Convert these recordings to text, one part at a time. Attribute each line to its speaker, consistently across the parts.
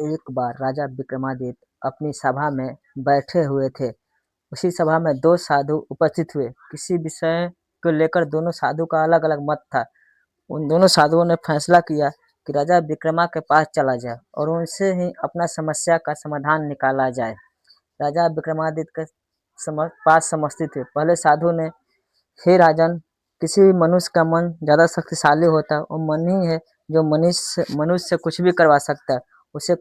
Speaker 1: एक बार राजा विक्रमादित्य अपनी सभा में बैठे हुए थे। उसी सभा में दो साधु उपस्थित हुए। किसी विषय को लेकर दोनों साधु का अलग अलग मत था। उन दोनों साधुओं ने फैसला किया कि राजा विक्रमा के पास चला जाए और उनसे ही अपना समस्या का समाधान निकाला जाए। राजा विक्रमादित्य के पास समस्ती थे। पहले साधु ने, हे राजन, किसी भी मनुष्य का मन ज्यादा शक्तिशाली होता है। वो मन ही है जो मनुष्य मनुष्य से कुछ भी करवा सकता है, उसे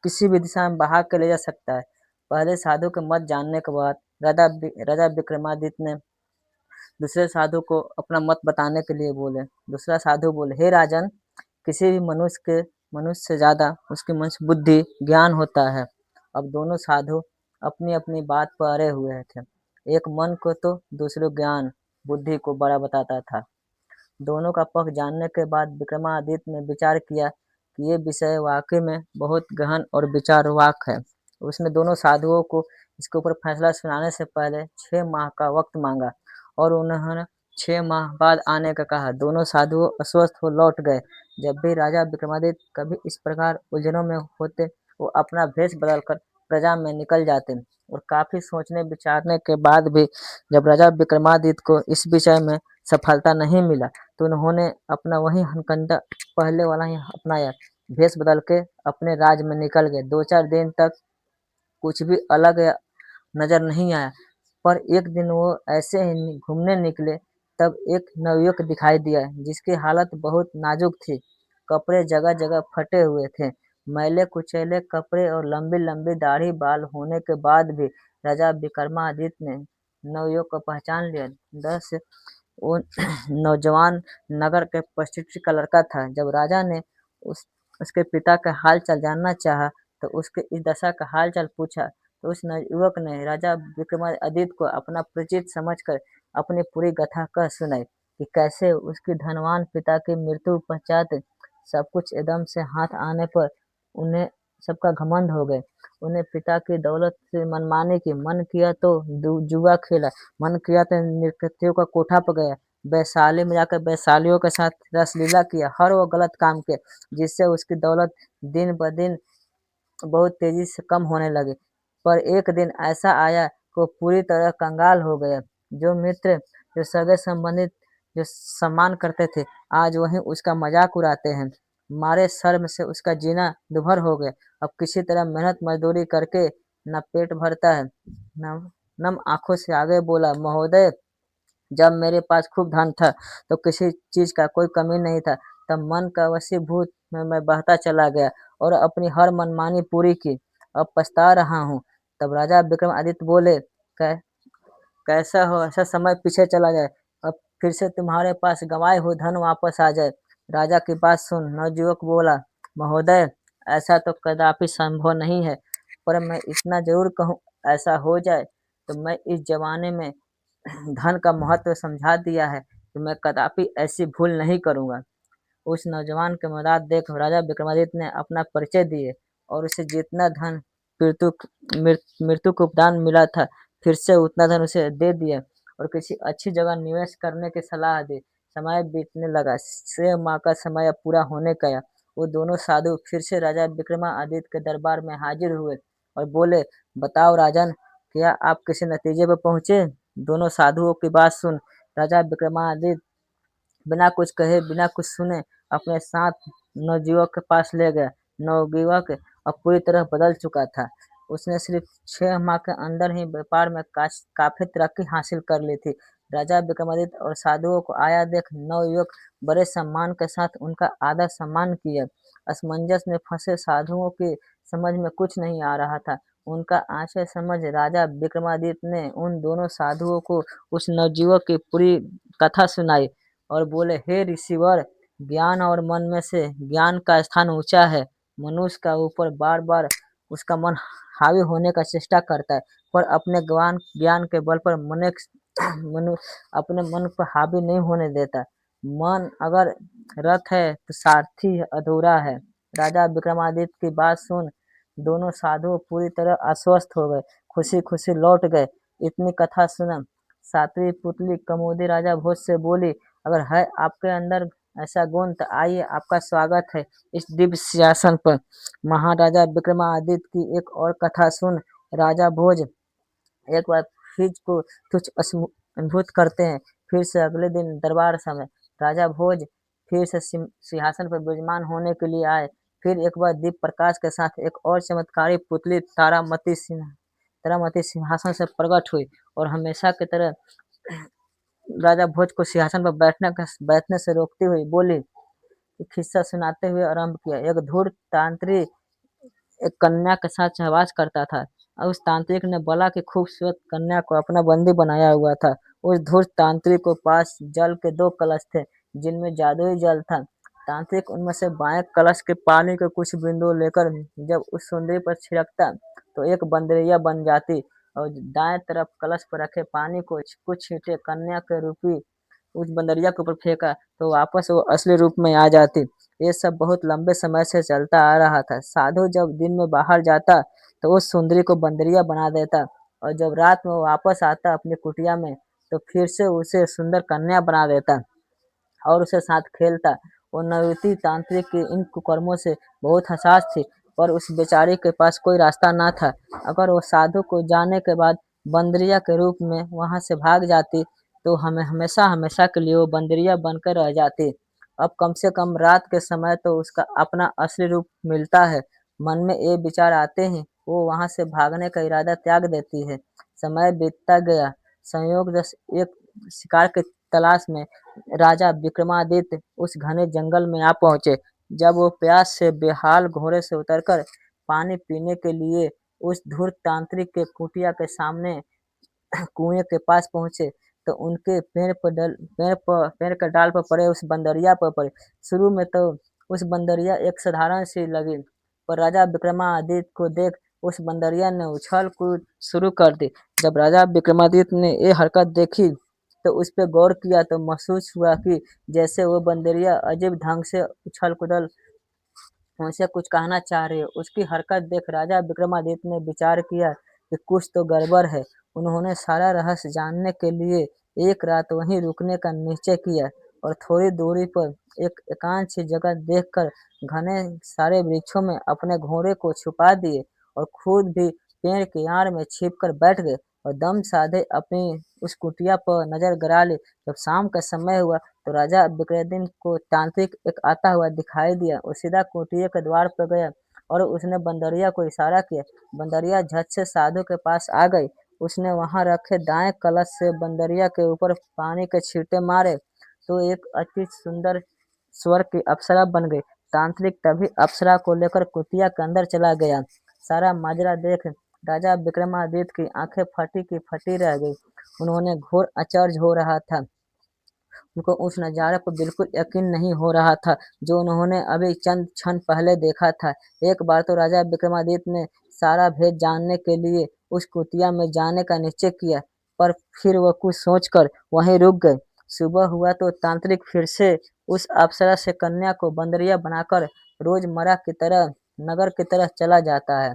Speaker 1: किसी भी दिशा में बहा के ले जा सकता है। पहले साधु के मत जानने के बाद राजा विक्रमादित्य ने दूसरे साधु को अपना मत बताने के लिए बोले। दूसरा साधु बोले, हे राजन, किसी भी मनुष्य से ज्यादा उसकी मनुष्य बुद्धि ज्ञान होता है। अब दोनों साधु अपनी अपनी बात पर अड़े हुए थे। एक मन को तो दूसरे ज्ञान बुद्धि को बड़ा बताता था। दोनों का पक्ष जानने के बाद विक्रमादित्य ने विचार किया कि ये विषय वाकई में बहुत गहन और विचारवाक है। उसने दोनों साधुओं को इसके ऊपर फैसला सुनाने से पहले 6 माह का वक्त मांगा और उन्होंने 6 माह बाद आने का कहा। दोनों साधुओं अस्वस्थ हो लौट गए। जब भी राजा विक्रमादित्य कभी इस प्रकार उलझनों में होते, वो अपना भेष बदलकर प्रजा में निकल जाते। और काफी सोचने विचारने के बाद भी जब राजा विक्रमादित्य को इस विषय में सफलता नहीं मिला, तो उन्होंने अपना वही हनकंडा पहले वाला ही अपनाया। भेष बदल के अपने राज में निकल गए। 2-4 दिन तक कुछ भी अलग नजर नहीं आया। पर एक दिन वो ऐसे ही घूमने निकले, तब एक नवयुवक दिखाई दिया जिसकी हालत बहुत नाजुक थी। कपड़े जगह जगह फटे हुए थे। मैले कुचैले कपड़े और लंबी लंबी दाढ़ी बाल होने के बाद भी राजा विक्रमादित्य ने नवयुवक को पहचान लिया। दस वो नौजवान नगर के प्रतिष्ठित का लड़का था। जब राजा ने उस उसके पिता का हाल चाल जानना चाहा, तो उसके इस दशा का हाल चाल पूछा, तो उस युवक ने राजा विक्रमादित्य को अपना परिचित समझकर अपनी पूरी गाथा कह सुनाई कि कैसे उसके धनवान पिता की मृत्यु पश्चात सब कुछ एकदम से हाथ आने पर उन्हें सबका घमंड हो गए। उन्हें पिता की दौलत से मनमानी की। मन किया तो जुआ खेला, मन किया तो नृत्यों का कोठा पर गया, वैशाली में जाकर वैशालियों के साथ रसलीला किया। हर वो गलत काम किया जिससे उसकी दौलत दिन ब दिन बहुत तेजी से कम होने लगी। पर एक दिन ऐसा आया कि वो पूरी तरह कंगाल हो गया। जो मित्र, जो सगे संबंधित, जो सम्मान करते थे, आज वही उसका मजाक उड़ाते हैं। मारे शर्म से उसका जीना दुभर हो गया। अब किसी तरह मेहनत मजदूरी करके न पेट भरता है, न नम आंखों से आगे बोला, महोदय, जब मेरे पास खूब धन था तो किसी चीज का कोई कमी नहीं था। तब मन का वशीभूत में मैं बहता चला गया और अपनी हर मनमानी पूरी की। अब पछता रहा हूँ। तब राजा विक्रमादित्य बोले, "कै कैसा हो ऐसा समय पीछे चला जाए, अब फिर से तुम्हारे पास गंवाए हुए धन वापस आ जाए।" राजा की बात सुन नवयुवक बोला, महोदय, ऐसा तो कदापि संभव नहीं है, पर मैं इतना जरूर कहूँ, ऐसा हो जाए तो मैं इस जमाने में धन का महत्व समझा दिया है कि मैं कदापि ऐसी भूल नहीं करूंगा। उस नौजवान के मदद देख राजा विक्रमादित्य ने अपना परिचय दिए और उसे जितना धन मृत्यु मृत्यु को उपदान मिला था, फिर से उतना धन उसे दे दिया और किसी अच्छी जगह निवेश करने की सलाह दी। समय बीतने लगा। 6 माह का समय अब पूरा होने का। वो दोनों साधु फिर से राजा विक्रमादित्य के दरबार में हाजिर हुए और बोले, बताओ राजन, क्या आप किसी नतीजे पर पहुंचे? दोनों साधुओं की बात सुन राजा विक्रमादित्य बिना कुछ कहे, बिना कुछ सुने अपने साथ नवयुवक के पास ले गया। नवयुवक अब पूरी तरह बदल चुका था। उसने सिर्फ 6 माह के अंदर ही व्यापार में काफी तरक्की हासिल कर ली थी। राजा विक्रमादित्य और साधुओं को आया देख नवयुवक बड़े सम्मान के साथ उनका आदर सम्मान किया। असमंजस में फंसे साधुओं की समझ में कुछ नहीं आ रहा था। उनका आशय समझ राजा विक्रमादित्य ने उन दोनों साधुओं को उस नवयुवक की पूरी कथा सुनाई और बोले, हे ऋषिवर, ज्ञान और मन में से ज्ञान का स्थान ऊंचा है। मनुष्य का ऊपर बार बार उसका मन हावी होने का चेष्टा करता है, पर अपने ज्ञान ज्ञान के बल पर मनु अपने मन पर हावी नहीं होने देता। मन अगर रथ है तो सारथी अधूरा है। राजा विक्रमादित्य की बात सुन दोनों साधु पूरी तरह आश्वस्त हो गए, खुशी खुशी लौट गए। इतनी कथा सुना, सातवीं पुतली कमोदी राजा भोज से बोली, अगर है आपके अंदर ऐसा गुण तो आइए आपका स्वागत है इस दिव्य सिंहासन पर। महाराजा विक्रमादित्य की एक और कथा सुन राजा भोज एक बार फिर को तुच्छ अनुभूत करते हैं। फिर से अगले दिन दरबार समय राजा भोज फिर से सिंहासन पर विराजमान होने के लिए आए। फिर एक बार दीप प्रकाश के साथ एक और चमत्कारी पुतली तारामती सिंहासन से प्रकट हुई और हमेशा की तरह राजा भोज को सिंहासन पर बैठने से रोकती हुई बोली। किस्सा सुनाते हुए आरंभ किया। एक धूर्त तांत्रिक एक कन्या के साथ सहवास करता था और उस तांत्रिक ने बला की खूबसूरत कन्या को अपना बंदी बनाया हुआ था। उस धूर्त तांत्रिक के पास जल के 2 कलश थे जिनमें जादुई जल था। तांत्रिक उनमें से बाएं कलश के पानी के कुछ बिंदु लेकर जब उस सुंदरी पर छिड़कता तो एक बंदरिया बन जाती और दाएं तरफ कलश पर रखे पानी को कुछ छींटे कन्या के रूपी उस बंदरिया के ऊपर फेंका तो वापस वो असली रूप में आ जाती। ये सब बहुत लंबे समय से चलता आ रहा था। साधु जब दिन में बाहर जाता तो उस सुंदरी को बंदरिया बना देता और जब रात में वो वापस आता अपनी कुटिया में तो फिर से उसे सुंदर कन्या बना देता और उसके साथ खेलता। वो नवयुवती तांत्रिक के इन कुकर्मों से बहुत हताश थी पर उस बेचारी के पास कोई रास्ता ना था। अगर वो साधु को जाने के बाद बंदरिया के रूप में वहां से भाग जाती तो हमें हमेशा हमेशा के लिए वो बंदरिया बनकर रह जाती। अब कम से कम रात के समय तो उसका अपना असली रूप मिलता है। मन में ये विचार आते ही वो वहां से भागने का इरादा त्याग देती है। समय बीतता गया। संयोगवश एक शिकार की तलाश में राजा विक्रमादित्य उस घने जंगल में आ पहुंचे। जब वो प्यास से बेहाल घोड़े से उतरकर पानी पीने के लिए उस धूर्त तांत्रिक के कुटिया के सामने कुएं के पास पहुंचे तो उनके पेड़ के डाल पर पड़े उस बंदरिया पर पड़े। शुरू में तो उस बंदरिया एक साधारण सी लगी पर राजा विक्रमादित्य को देख उस बंदरिया ने उछल कूद शुरू कर दी। जब राजा विक्रमादित्य ने ये हरकत देखी तो उस पर गौर किया तो महसूस हुआ कि जैसे वो बंदरिया अजीब ढंग से उछल कूदल उनसे कुछ कहना चाह रही है। उसकी हरकत देख राजा विक्रमादित्य ने विचार किया कि कुछ तो गड़बड़ है। उन्होंने सारा रहस्य जानने के लिए एक रात वहीं रुकने का निश्चय किया और थोड़ी दूरी पर एक एकांत सी जगह देखकर घने सारे वृक्षों में अपने घोड़े को छुपा दिए और खुद भी पेड़ की आड़ में छिपकर बैठ गए और दम साधे अपनी उस कुटिया पर नजर गड़ा ली। जब शाम का समय हुआ तो राजा विक्रमादित्य को तांत्रिक एक आता हुआ दिखाई दिया। वो सीधा कुटिया के द्वार पर गया और उसने बंदरिया को इशारा किया। बंदरिया झट से साधु के पास आ गई। उसने वहां रखे दाएं कलश से बंदरिया के ऊपर पानी के छींटे मारे तो एक अति सुंदर स्वर्ग की अप्सरा बन गई। तांत्रिक तभी अप्सरा को लेकर कुटिया के अंदर चला गया। सारा माजरा देख राजा विक्रमादित्य की आंखें फटी की फटी रह गई। उन्होंने घोर आश्चर्य हो रहा था। उनको उस नज़ारे पर बिल्कुल यकीन नहीं हो रहा था जो उन्होंने अभी चंद क्षण पहले देखा था। एक बार तो राजा विक्रमादित्य ने सारा भेद जानने के लिए उस कुटिया में जाने का निश्चय किया पर फिर वह कुछ सोचकर वहीं रुक गए। सुबह हुआ तो तांत्रिक फिर से उस अप्सरा से कन्या को बंदरिया बनाकर रोजमर्रा की तरह नगर की तरह चला जाता है।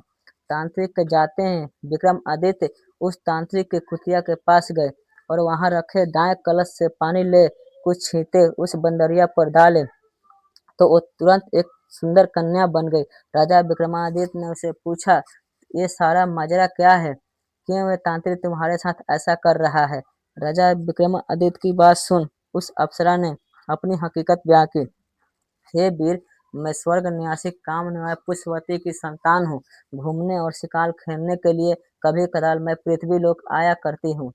Speaker 1: तांत्रिक के जाते हैं विक्रमादित्य उस तांत्रिक के कुटिया के पास गए और वहां रखे दाएं कलश से पानी ले कुछ छींटे उस बंदरिया पर डाले तो वो तुरंत एक सुंदर कन्या बन गई। राजा विक्रमादित्य ने उसे पूछा, ये सारा माजरा क्या है? क्यों ये तांत्रिक तुम्हारे साथ ऐसा कर रहा है? राजा विक्रमादित्य की बात सुन उस अप्सरा ने अपनी हकीकत बयां की। हे वीर, मैं स्वर्ग निवासी कामनिवाय पुष्पवती की संतान हूँ। घूमने और शिकार खेलने के लिए कभी कदार मैं पृथ्वी लोक आया करती हूँ।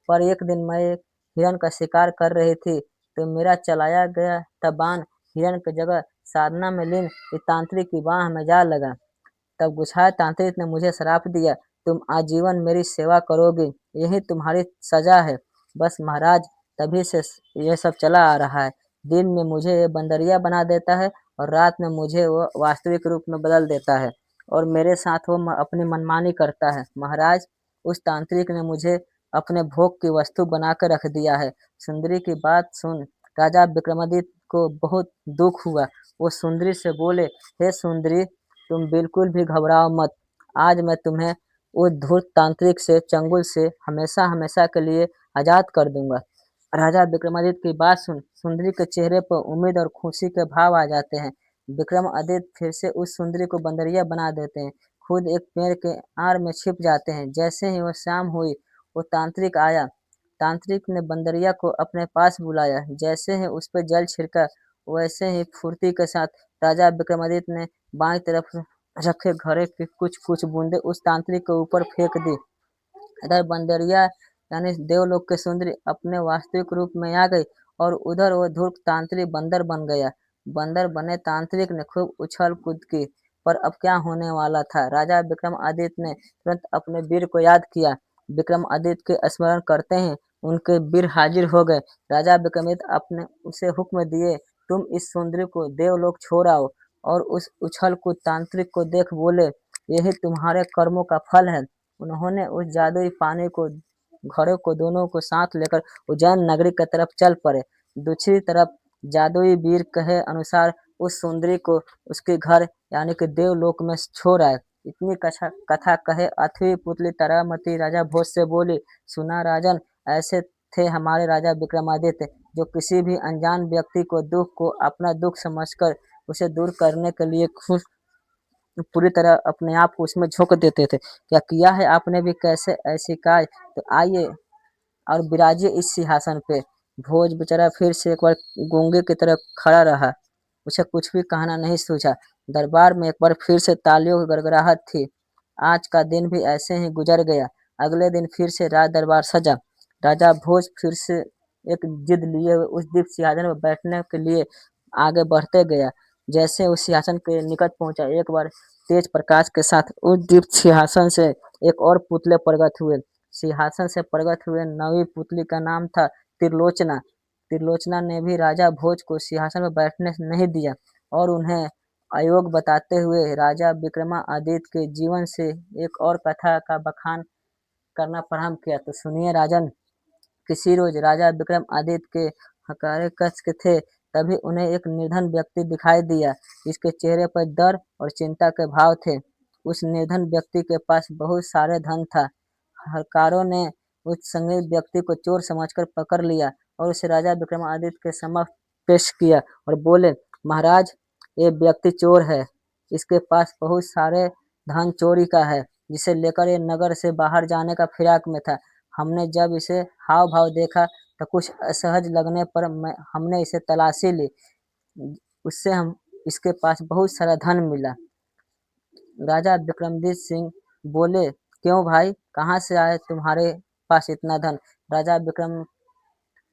Speaker 1: पर एक दिन मैं एक हिरण का शिकार कर रही थी तो मेरा चलाया गया था बाण हिरण की जगह साधना में लीन एक तांत्रिक की बाह में जा लगा। तब गुस्साए तांत्रिक ने मुझे श्राप दिया, तुम आजीवन मेरी सेवा करोगे, यही तुम्हारी सजा है। बस महाराज, तभी से यह सब चला आ रहा है। दिन में मुझे ये बंदरिया बना देता है और रात में मुझे वो वास्तविक रूप में बदल देता है और मेरे साथ वो अपनी मनमानी करता है। महाराज, उस तांत्रिक ने मुझे अपने भोग की वस्तु बनाकर रख दिया है। सुंदरी की बात सुन राजा विक्रमादित्य को बहुत दुख हुआ। वो सुंदरी से बोले, हे सुंदरी, तुम बिल्कुल भी घबराओ मत। आज मैं तुम्हें उस धूर्त तांत्रिक से चंगुल से हमेशा हमेशा के लिए आजाद कर दूंगा। राजा विक्रमादित्य की बात सुन सुंदरी के चेहरे पर उम्मीद और खुशी के भाव आ जाते हैं। विक्रमादित्य फिर से उस सुंदरी को बंदरिया बना देते हैं, खुद एक पेड़ के आड़ में छिप जाते हैं। जैसे ही वह शाम हुई, वो तांत्रिक आया। तांत्रिक ने बंदरिया को अपने पास बुलाया। जैसे ही उस पर जल छिड़का, वैसे ही फुर्ती के साथ राजा विक्रमादित्य ने बाईं तरफ रखे घड़े की कुछ कुछ बूंदे उस तांत्रिक के ऊपर फेंक दी। इधर बंदरिया यानी देवलोक की सुंदरी अपने वास्तविक रूप में आ गई और उधर वो धूर्त तांत्रिक बंदर बन गया। बंदर बने तांत्रिक ने खूब उछल कूद की, पर अब क्या होने वाला था? राजा विक्रमादित्य ने तुरंत अपने वीर को याद किया। विक्रमादित्य के स्मरण करते ही उनके वीर हाजिर हो गए। राजा विक्रमादित्य अपने उसे हुक्म दिए, तुम इस सुंदरी को देवलोक छोड़ आओ। और उस उछल कूद तांत्रिक को देख बोले, यही तुम्हारे कर्मों का फल है। उन्होंने उस जादुई पानी को घड़े को दोनों को साथ लेकर उज्जैन नगरी की तरफ चल पड़े। दूसरी तरफ जादुई वीर कहे अनुसार उस सुंदरी को उसके घर यानी कि देवलोक में छोड़ आए। इतनी कथा कथा कहे अथवी पुतली तारामती राजा भोज से बोली, सुना राजन, ऐसे थे हमारे राजा विक्रमादित्य, जो किसी भी अनजान व्यक्ति को दुख को अपना दुख समझकर उसे दूर करने के लिए खुद पूरी तरह अपने आप को उसमें झोंक देते थे। क्या किया है आपने भी कैसे ऐसी काय? तो आइए और विराजिए इस सिंहासन पे। भोज बेचारा फिर से एक बार गूंगे की तरह खड़ा रहा। उसे कुछ भी कहना नहीं सूझा। दरबार में एक बार फिर से तालियों की गड़गड़ाहट थी। आज का दिन भी ऐसे ही गुजर गया। अगले दिन फिर से राज दरबार सजा। राजा भोज फिर से एक जिद लिए हुए उस दीप सिंहासन पर बैठने के लिए आगे बढ़ते गया। जैसे उस सिंहासन के निकट पहुंचा, एक बार तेज प्रकाश के साथ उस दीप सिंहासन से एक और पुतले प्रकट हुए। सिंहासन से प्रकट हुए नवी पुतली का नाम था त्रिलोचना। त्रिलोचना ने भी राजा भोज को सिंहासन पर बैठने नहीं दिया और उन्हें अयोग्य बताते हुए राजा विक्रमादित्य के जीवन से एक और कथा का बखान करना प्रारंभ किया। तो सुनिए राजन, किसी रोज राजा विक्रमादित्य के हकारे कक्ष के थे, तभी उन्हें एक निर्धन व्यक्ति दिखाई दिया, जिसके चेहरे पर डर और चिंता के भाव थे। उस निर्धन व्यक्ति के पास बहुत सारे धन था। हरकारों ने उस संदिग्ध व्यक्ति को चोर समझकर पकड़ लिया और उसे राजा विक्रमादित्य के समक्ष पेश किया और बोले, महाराज, ये व्यक्ति चोर है। इसके पास बहुत सारे धन चोरी का है, जिसे लेकर ये नगर से बाहर जाने का फिराक में था। हमने जब इसे हाव भाव देखा तो कुछ असहज लगने पर हमने इसे तलाशी ली। उससे हम इसके पास बहुत सारा धन मिला। राजा विक्रमजीत सिंह बोले, क्यों भाई, कहाँ से आए तुम्हारे पास इतना धन? राजा विक्रम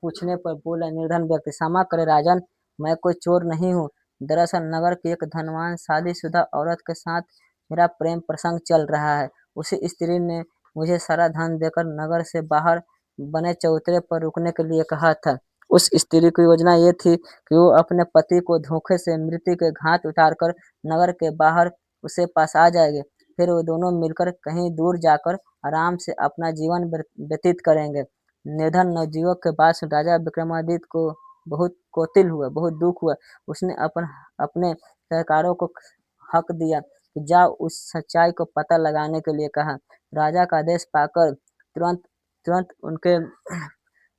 Speaker 1: पूछने पर बोला निर्धन व्यक्ति, क्षमा करे राजन, मैं कोई चोर नहीं हूँ। दरअसल नगर की एक धनवान शादीशुदा औरत के साथ मेरा प्रेम प्रसंग चल रहा है। उसी स्त्री ने मुझे सारा धन देकर नगर से बाहर बने चौतरे पर रुकने के लिए कहा था। उस स्त्री की योजना ये थी कि वो अपने पति को धोखे से मृत्यु के घाट उतारकर नगर के बाहर उसे पास आ जाएगी। फिर वो दोनों मिलकर कहीं दूर जाकर आराम से अपना जीवन व्यतीत करेंगे। निर्धन नवयुवक के बाद राजा विक्रमादित्य को बहुत कौतूहल हुआ, बहुत दुख हुआ। उसने अपने सहकारों को हक दिया कि जाओ उस सच्चाई को पता लगाने के लिए कहा। राजा का आदेश पाकर तुरंत तुरंत उनके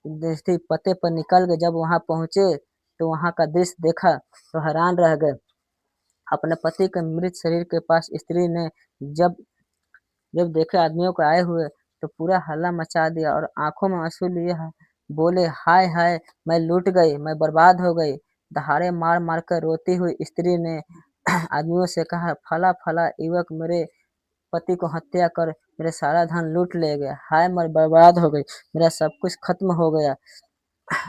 Speaker 1: दृष्टि पते पर निकल गए। जब वहां पहुंचे तो वहां का दृश्य देखा तो हैरान रह गए। अपने पति के मृत शरीर के पास स्त्री ने जब जब देखे आदमियों को आए हुए, तो पूरा हल्ला मचा दिया और आंखों में आंसू लिए बोले, हाय हाय, मैं लूट गई, मैं बर्बाद हो गई। दहाड़े मार मार कर रोती हुई स्त्री ने आदमियों से कहा, फला फला युवक मेरे पति को हत्या कर मेरे सारा धन लूट ले गया। हाय, मैं बर्बाद हो गई, मेरा सब कुछ खत्म हो गया।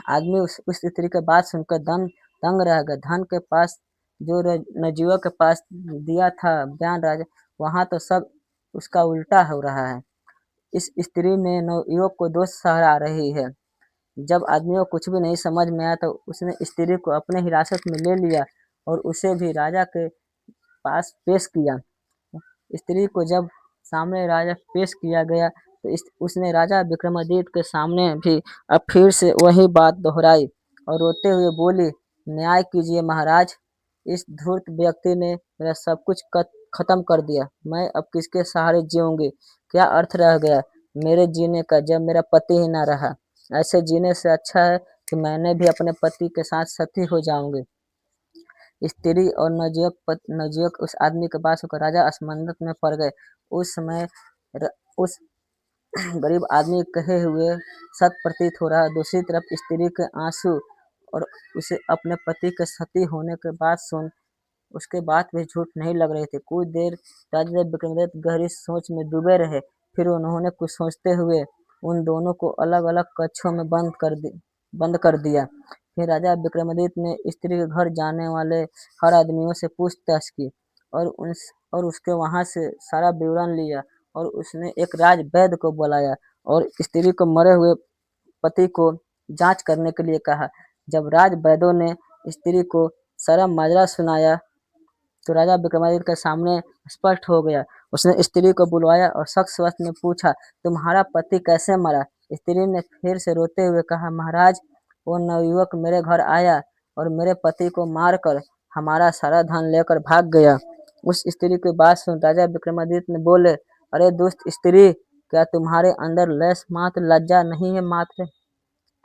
Speaker 1: आदमी उस स्त्री के बात सुनकर दंग रह गए। धन के पास जो नवयुवक के पास दिया था बयान राजा, वहां तो सब उसका उल्टा हो रहा है। इस स्त्री ने नवयुवक को दोष ठहरा रही है। जब आदमियों को कुछ भी नहीं समझ में आया तो उसने स्त्री को अपने हिरासत में ले लिया और उसे भी राजा के पास पेश किया। स्त्री को जब सामने राजा पेश किया गया तो उसने राजा विक्रमादित्य के सामने भी अब फिर से वही बात दोहराई और रोते हुए बोली, न्याय कीजिए महाराज, इस धूर्त व्यक्ति ने मेरा सब कुछ खत्म कर दिया। मैं अब किसके सहारे जीऊंगी? क्या अर्थ रह गया मेरे जीने का जब मेरा पति ही ना रहा? ऐसे जीने से अच्छा है कि मैंने भी अपने पति के साथ सती हो जाऊँगी। स्त्री और नवयुवक उस आदमी के पास होकर राजा असमंजस में पड़ गए। उस समय र उस गरीब आदमी के कहे हुए सत्य प्रतीत हो रहा। दूसरी तरफ स्त्री के आँसू और उसे अपने पति के सती होने के बाद उसके बात भी झूठ नहीं लग रहे थे। कुछ देर राजा विक्रमादित्य गहरी सोच में डूबे रहे। फिर उन्होंने कुछ सोचते हुए उन दोनों को अलग-अलग कक्षों में बंद कर दिया। फिर राजा विक्रमादित्य ने स्त्री के घर जाने वाले हर आदमियों से पूछताछ की और उसके वहां से सारा विवरण लिया और उसने एक राज वैद्य को बुलाया और स्त्री को मरे हुए पति को जांच करने के लिए कहा। जब राज वैद्यों ने स्त्री को सारा माजरा सुनाया तो राजा विक्रमादित्य के सामने स्पष्ट हो गया। उसने स्त्री को बुलवाया और सख्त स्वर में पूछा, तुम्हारा पति कैसे मरा? स्त्री ने फिर से रोते हुए कहा, महाराज, वो नवयुवक मेरे घर आया और मेरे पति को मारकर हमारा सारा धन लेकर भाग गया। उस स्त्री की बात सुन राजा विक्रमादित्य ने बोले, अरे दुष्ट स्त्री, क्या तुम्हारे अंदर लेश मात्र लज्जा नहीं है मात्र,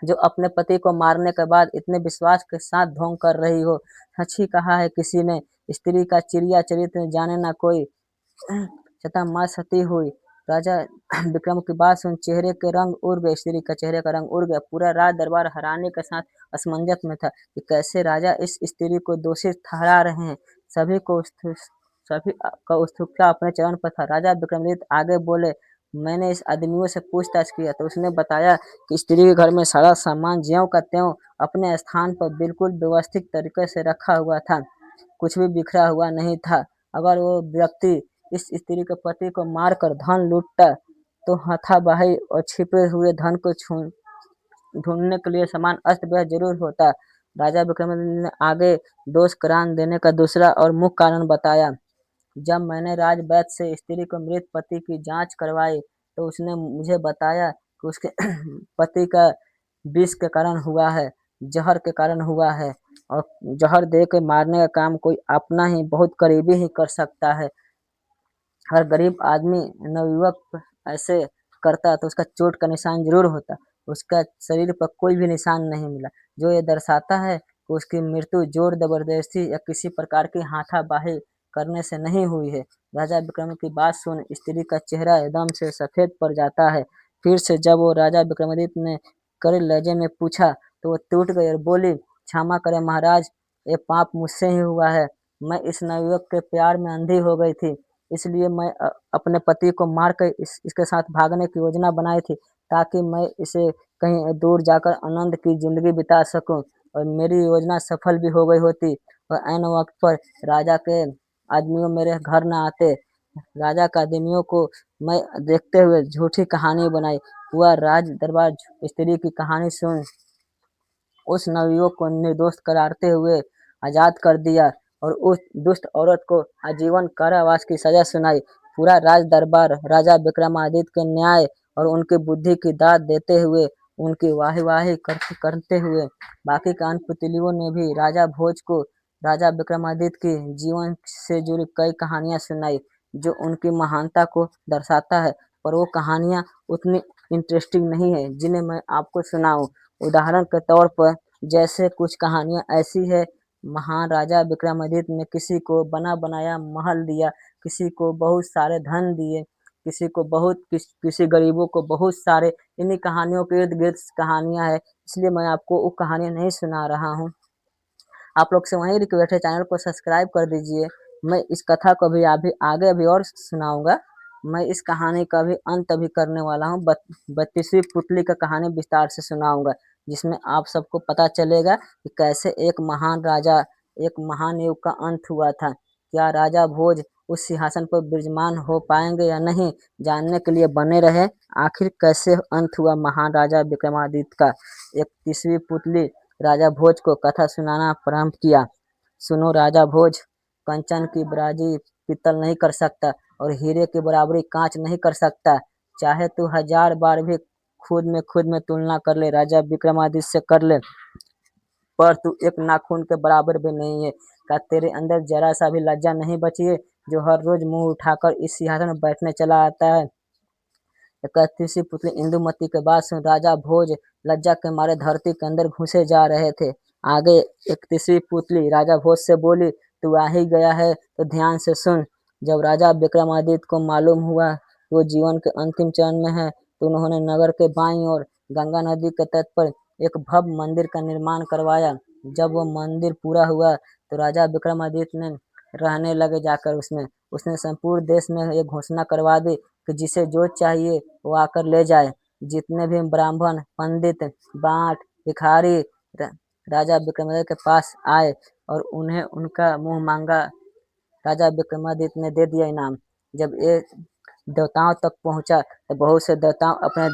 Speaker 1: जो अपने पति को मारने के बाद इतने विश्वास के साथ ढोंग कर रही हो? सच ही कहा है किसी ने, स्त्री का चिड़िया चरित्र जाने ना कोई, छता माँ सती हुई। राजा विक्रम की बात सुन चेहरे के रंग उड़ गए, स्त्री का चेहरे का रंग उड़ गया। पूरा राज दरबार हैरानी के साथ असमंजस में था कि कैसे राजा इस स्त्री को दोषी ठहरा रहे हैं। सभी का उत्सुकता अपने चरण पर था। राजा विक्रमादित्य आगे बोले, मैंने इस आदमियों से पूछताछ किया तो उसने बताया कि स्त्री के घर में सारा सामान ज्यों का त्यों अपने स्थान पर बिल्कुल व्यवस्थित तरीके से रखा हुआ था, कुछ भी बिखरा हुआ नहीं था। अगर वो व्यक्ति इस स्त्री के पति को मारकर धन लूटता तो हाथापाई और छिपे हुए धन को ढूंढने के लिए सामान अस्त व्यस्त जरूर होता। राजा विक्रमादित्य ने आगे दोष करार देने का दूसरा और मुख्य कारण बताया, जब मैंने राज वैद्य से स्त्री को मृत पति की जांच करवाई तो उसने मुझे बताया कि उसके पति का विष के कारण हुआ है, जहर के कारण हुआ है और जहर दे के मारने का काम कोई अपना ही बहुत करीबी ही कर सकता है। हर गरीब आदमी नवयुवक ऐसे करता तो उसका चोट का निशान जरूर होता, उसका शरीर पर कोई भी निशान नहीं मिला, जो ये दर्शाता है कि उसकी मृत्यु जोर जबरदस्ती या किसी प्रकार की हाथापाई करने से नहीं हुई है। राजा विक्रम की बात सुन स्त्री का चेहरा एकदम से सफेद पड़ जाता है। फिर से जब वो राजा विक्रमादित्य ने कड़े लहजे में पूछा तो वो टूट गई और बोली, क्षमा करें महाराज, ये पाप मुझसे ही हुआ है। मैं इस नवयुवक के प्यार में अंधी हो गई थी, इसलिए मैं अपने पति को मार कर इसके साथ भागने की योजना बनाई थी, ताकि मैं इसे कहीं दूर जाकर आनंद की जिंदगी बिता सकूं, और मेरी योजना सफल भी हो गई होती और ऐन वक्त पर राजा के आदमियों मेरे घर न आते। राजा के आदमियों को मैं देखते हुए झूठी कहानी बनाई। पूरा राज दरबार स्त्री की कहानी सुन उस नवयुवक को निर्दोष करारते हुए आजाद कर दिया और उस दुष्ट औरत को आजीवन कारावास की सजा सुनाई। पूरा राज दरबार राजा विक्रमादित्य के न्याय और उनकी बुद्धि की दाद देते हुए उनकी वाही करते हुए बाकी कानपुतलियों ने भी राजा भोज को राजा विक्रमादित्य की जीवन से जुड़ी कई कहानियां सुनाई, जो उनकी महानता को दर्शाता है। पर वो कहानियां उतनी इंटरेस्टिंग नहीं है जिन्हें मैं आपको सुनाऊं। उदाहरण के तौर पर जैसे कुछ कहानियां ऐसी है, महाराजा विक्रमादित्य ने किसी को बना बनाया महल दिया, किसी को बहुत सारे धन दिए, किसी गरीबों को बहुत सारे, इन्हीं कहानियों के इर्द गिर्द कहानियां है, इसलिए मैं आपको वो कहानी नहीं सुना रहा हूँ। आप लोग से वही रिक्वेस्ट है, चैनल को सब्सक्राइब कर दीजिए। मैं इस कथा को भी अभी आगे अभी और सुनाऊंगा। मैं इस कहानी का भी अंत अभी करने वाला हूँ। 32वीं पुतली का कहानी विस्तार से सुनाऊंगा, जिसमें आप सबको पता चलेगा कि कैसे एक महान राजा, एक महान युग का अंत हुआ था। क्या राजा भोज उस सिंहासन पर विराजमान हो पाएंगे या नहीं, जानने के लिए बने रहे आखिर कैसे अंत हुआ महान राजा विक्रमादित्य का। 31वीं पुतली राजा भोज को कथा सुनाना प्रारंभ किया। सुनो राजा भोज, कंचन की बराबरी पीतल नहीं कर सकता और हीरे की बराबरी कांच नहीं कर सकता। चाहे तू 1000 बार भी खुद में तुलना कर ले, राजा विक्रमादित्य से कर ले, पर तू एक नाखून के बराबर भी नहीं है। क्या तेरे अंदर जरा सा भी लज्जा नहीं बची है, जो हर रोज मुंह उठाकर इस सिंहासन में बैठने चला आता है। 31वीं पुतली इंदुमती के बाद राजा भोज लज्जा के मारे धरती के अंदर घुसे जा रहे थे। आगे एक तीसरी पुतली राजा भोज से बोली, तू आ ही गया है तो ध्यान से सुन। जब राजा विक्रमादित्य को मालूम हुआ कि वो जीवन के अंतिम चरण में है, तो उन्होंने नगर के बाईं ओर गंगा नदी के तट पर एक भव्य मंदिर का निर्माण करवाया। जब वो मंदिर पूरा हुआ तो राजा विक्रमादित्य ने रहने लगे जाकर उसमें। उसने संपूर्ण देश में ये घोषणा करवा दी कि जिसे जो चाहिए वो आकर ले जाए। जितने भी ब्राह्मण, पंडित, बांट, भिखारी राजा विक्रमादित्य के पास आए और उन्हें उनका मुंह मांगा राजा विक्रमादित्य ने दे दिया इनाम। जब ये देवताओं तक पहुंचा तो बहुत से देवताओं अपने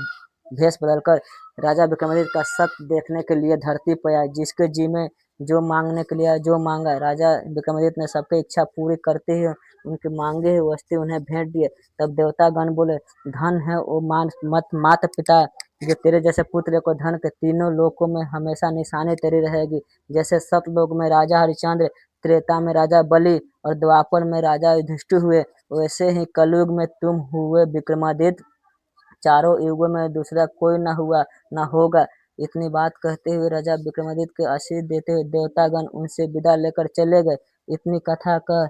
Speaker 1: भेष बदलकर राजा विक्रमादित्य का सत्य देखने के लिए धरती पर आए। जिसके जी में जो मांगने के लिए जो मांगा, राजा विक्रमादित्य ने सबकी इच्छा पूरी करते हुए उनकी मांगे हुए वस्तु उन्हें भेंट दिए। तब देवता गण बोले, धन है वो मान मत माता पिता, जो तेरे जैसे पुत्र को धन के तीनों लोकों में हमेशा निशानी तेरी रहेगी। जैसे सतलोक में राजा हरिश्चंद्र, त्रेता में राजा बलि और द्वापर में राजा युधिष्ठिर हुए, वैसे ही कलयुग में तुम हुए विक्रमादित्य। चारों युगों में दूसरा कोई न हुआ न होगा। इतनी बात कहते हुए राजा विक्रमादित्य के आशीष देते हुए देवतागण उनसे विदा लेकर चले गए। इतनी कथा का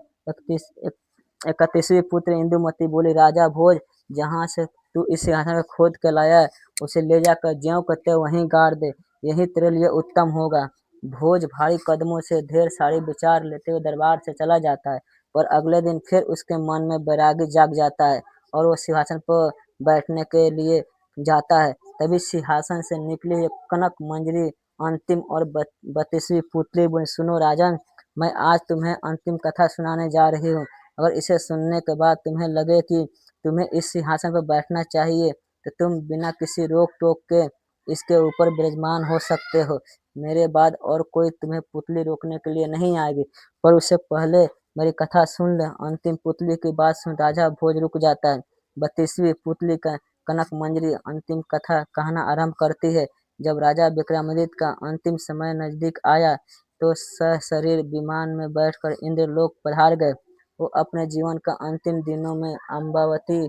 Speaker 1: इकतीसवीं पुत्र इंदुमती बोली, राजा भोज, जहाँ से तू इस सिंहासन में खोद के लाया है उसे ले जाकर ज्यों का त्यों वहीं गाड़ दे, यही तेरे लिए उत्तम होगा। भोज भारी कदमों से ढेर सारे विचार लेते हुए दरबार से चला जाता है, पर अगले दिन फिर उसके मन में वैराग्य जाग जाता है और वो सिंहासन पर बैठने के लिए जाता है। तभी सिंहासन से निकली एक कनक मंजरी अंतिम और 32वीं पुतली बोली, सुनो राजन, मैं आज तुम्हें अंतिम कथा सुनाने जा रही हूँ। अगर इसे सुनने के बाद तुम्हें लगे कि तुम्हें इस सिंहासन पर बैठना चाहिए तो तुम बिना किसी रोक टोक के इसके ऊपर विराजमान हो सकते हो। मेरे बाद और कोई तुम्हें पुतली रोकने के लिए नहीं आएगी, पर उससे पहले मेरी कथा सुन ले। अंतिम पुतली की बात सुन राजा भोज रुक जाता है। 32वीं पुतली का कनक मंजरी अंतिम कथा कहना आरंभ करती है। जब राजा विक्रमादित्य का अंतिम समय नजदीक आया तो सशरीर विमान में बैठकर इंद्रलोक पधार गए। वो अपने जीवन का अंतिम दिनों में अम्बावती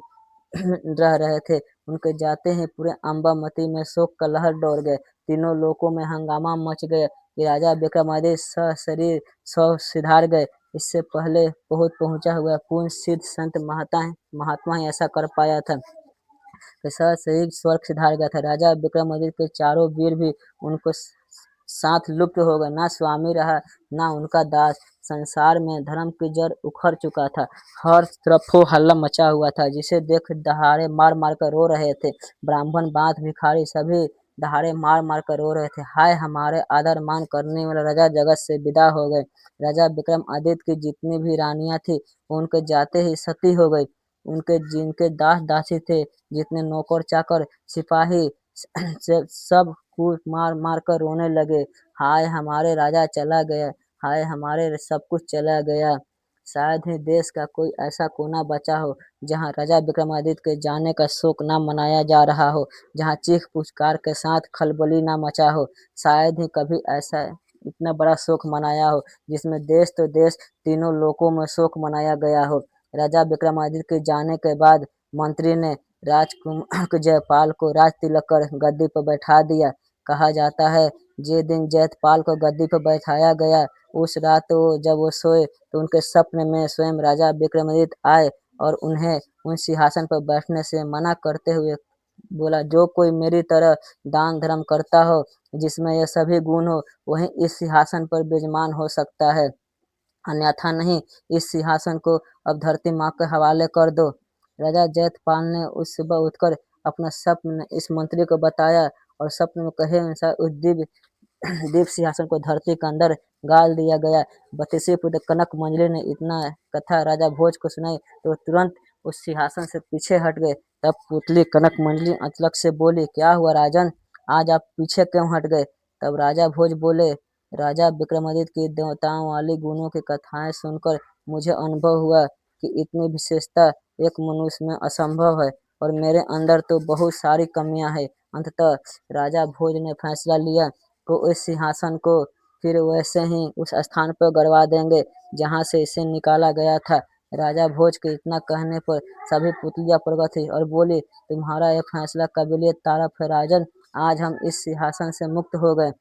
Speaker 1: रह रहे थे। उनके जाते ही पूरे अम्बावती में शोक का लहर दौड़ गए। तीनों लोकों में हंगामा मच गया कि राजा विक्रमादित्य सशरीर स्व सिधार गए। इससे पहले बहुत पहुंचा हुआ पूर्ण सिद्ध संत महात्मा ही ऐसा कर पाया था कि सशरीर स्वर्ग सिधार गया था। राजा विक्रमादित्य के चारों वीर भी उनको साथ लुप्त हो गए। ना स्वामी रहा ना उनका दास। संसार में धर्म की जड़ उखड़ चुका था। हर तरफ हो हल्ला मचा हुआ था, जिसे देख दहाड़े मार मार कर रो रहे थे। ब्राह्मण, बांध, भिखारी सभी दहाड़े मार मार कर रो रहे थे। हाय, हमारे आदर मान करने वाले राजा जगत से विदा हो गए। राजा विक्रमादित्य की जितनी भी रानियां थी उनके जाते ही सती हो गई। उनके जिनके दास दासी थे, जितने नौकर चाकर सिपाही सब कूद मार मार कर रोने लगे। हाय, हमारे राजा चला गया, हाय हमारे सब कुछ चला गया। शायद ही देश का कोई ऐसा कोना बचा हो जहाँ राजा विक्रमादित्य के जाने का शोक ना मनाया जा रहा हो, जहाँ चीख पुचकार के साथ खलबली ना मचा हो। शायद ही कभी ऐसा इतना बड़ा शोक मनाया हो जिसमें देश तो देश, तीनों लोकों में शोक मनाया गया हो। राजा विक्रमादित्य के जाने के बाद मंत्री ने राजकुमार जयपाल को राज तिलक कर गद्दी पर बैठा दिया। कहा जाता है जे दिन जयपाल को गद्दी पर बैठाया गया, उस रात जब वो सोए तो उनके सपने में स्वयं राजा विक्रमादित्य आए और उन्हें उन सिंहासन पर बैठने से मना करते हुए बोला, जो कोई मेरी तरह दान धर्म करता हो, जिसमें यह सभी गुण हो, वही इस सिंहासन पर विराजमान हो सकता है, अन्यथा नहीं। इस सिंहासन को अब धरती माँ के हवाले कर दो। राजा जयपाल ने उस सुबह उठकर अपना स्वप्न इस मंत्री को बताया और स्वप्न में कहे अनुसार उस दिव्य दीप सिंहासन को धरती के अंदर गाड़ दिया गया। 32वीं पुत्र कनक मंजरी ने इतना कथा राजा भोज को सुनाई तो तुरंत उस सिंहासन से पीछे हट गए। तब पुतली कनक मंजरी अचलक से बोली, क्या हुआ राजन, आज आप पीछे क्यों हट गए? तब राजा भोज बोले, राजा विक्रमादित्य की देवताओं वाली गुणों की कथाएं सुनकर मुझे अनुभव हुआ कि इतनी विशेषता एक मनुष्य में असंभव है और मेरे अंदर तो बहुत सारी कमियां हैं। अंततः राजा भोज ने फैसला लिया को इस सिंहासन को फिर वैसे ही उस स्थान पर गड़वा देंगे जहां से इसे निकाला गया था। राजा भोज के इतना कहने पर सभी पुतलियां प्रकट हुई और बोली, तुम्हारा यह फैसला काबिलियत तारीफ है राजन। आज हम इस सिंहासन से मुक्त हो गए।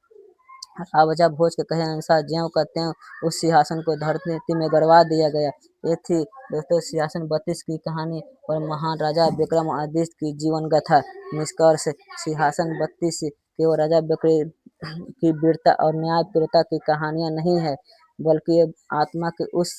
Speaker 1: राजा भोज के कहे अनुसार ज्यों का त्यों उस सिंहासन को धरती में गड़वा दिया गया। ये थी दोस्तों सिंहासन 32 की कहानी और महान राजा विक्रमादित्य की जीवन गाथा। निष्कर्ष सिंहासन 32 केवल राजा विक्रम की वीरता और न्यायप्रियता की कहानियां नहीं है, बल्कि ये आत्मा के उस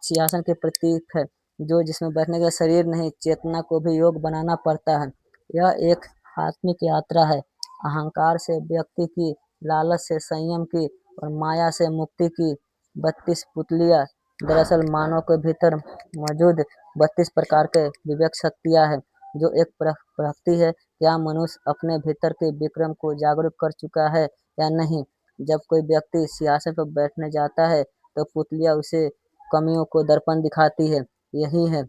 Speaker 1: सिंहासन के प्रतीक है जो जिसमें बैठने का शरीर नहीं, चेतना को भी योग बनाना पड़ता है। यह एक आत्मिक यात्रा है, अहंकार से व्यक्ति की, लालच से संयम की और माया से मुक्ति की। 32 पुतलियां दरअसल मानव के भीतर मौजूद 32 प्रकार के विवेक शक्तियां है, जो एक प्रवृत्ति है क्या मनुष्य अपने भीतर के विक्रम को जागरूक कर चुका है या नहीं। जब कोई व्यक्ति सिंहासन पर बैठने जाता है तो पुतलियां उसे कमियों को दर्पण दिखाती है। यही है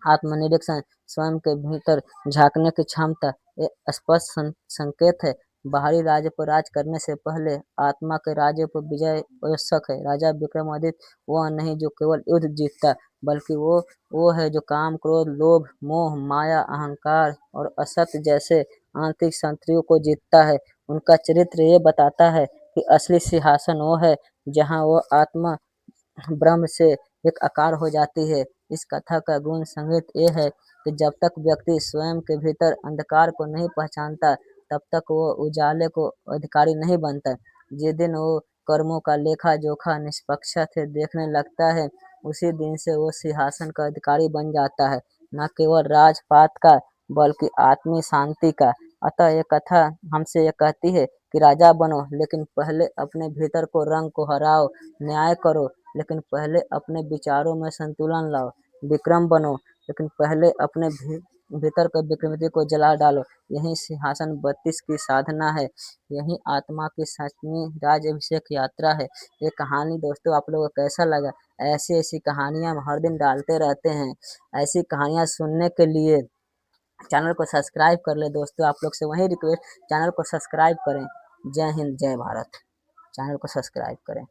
Speaker 1: आत्मनिरीक्षण, स्वयं के भीतर झांकने की क्षमता। ये स्पष्ट संकेत है बाहरी राज्य पर राज करने से पहले आत्मा के राज्य पर विजय आवश्यक है। राजा विक्रमादित्य वह नहीं जो केवल युद्ध जीतता, बल्कि वो है जो काम, क्रोध, लोभ, मोह, माया, अहंकार और असत्य जैसे आंतरिक शत्रुओं को जीतता है। उनका चरित्र ये बताता है कि असली सिंहासन वो है जहाँ वो आत्मा ब्रह्म से एक आकार हो जाती है। इस कथा का गुण संगीत ये है कि जब तक व्यक्ति स्वयं के भीतर अंधकार को नहीं पहचानता, तब तक वो उजाले को अधिकारी नहीं बनता। जिस दिन वो कर्मों का लेखा जोखा निष्पक्षता से देखने लगता है, उसी दिन से वो सिंहासन का अधिकारी बन जाता है, न केवल राजपाट का बल्कि आत्मी शांति का। अतः ये कथा हमसे ये कहती है कि राजा बनो, लेकिन पहले अपने भीतर को रंग को हराओ। न्याय करो, लेकिन पहले अपने विचारों में संतुलन लाओ। विक्रम बनो, लेकिन पहले अपने भीतर के विकृति को जला डालो। यही सिंहासन 32 की साधना है, यही आत्मा की सचमी राजअभिषेक यात्रा है। ये कहानी दोस्तों आप लोगों को कैसा लगा? ऐसी ऐसी कहानियां हम हर दिन डालते रहते हैं। ऐसी कहानियां सुनने के लिए चैनल को सब्सक्राइब कर ले दोस्तों। आप लोग से वही रिक्वेस्ट, चैनल को सब्सक्राइब करें। जय हिंद, जय भारत। चैनल को सब्सक्राइब करें।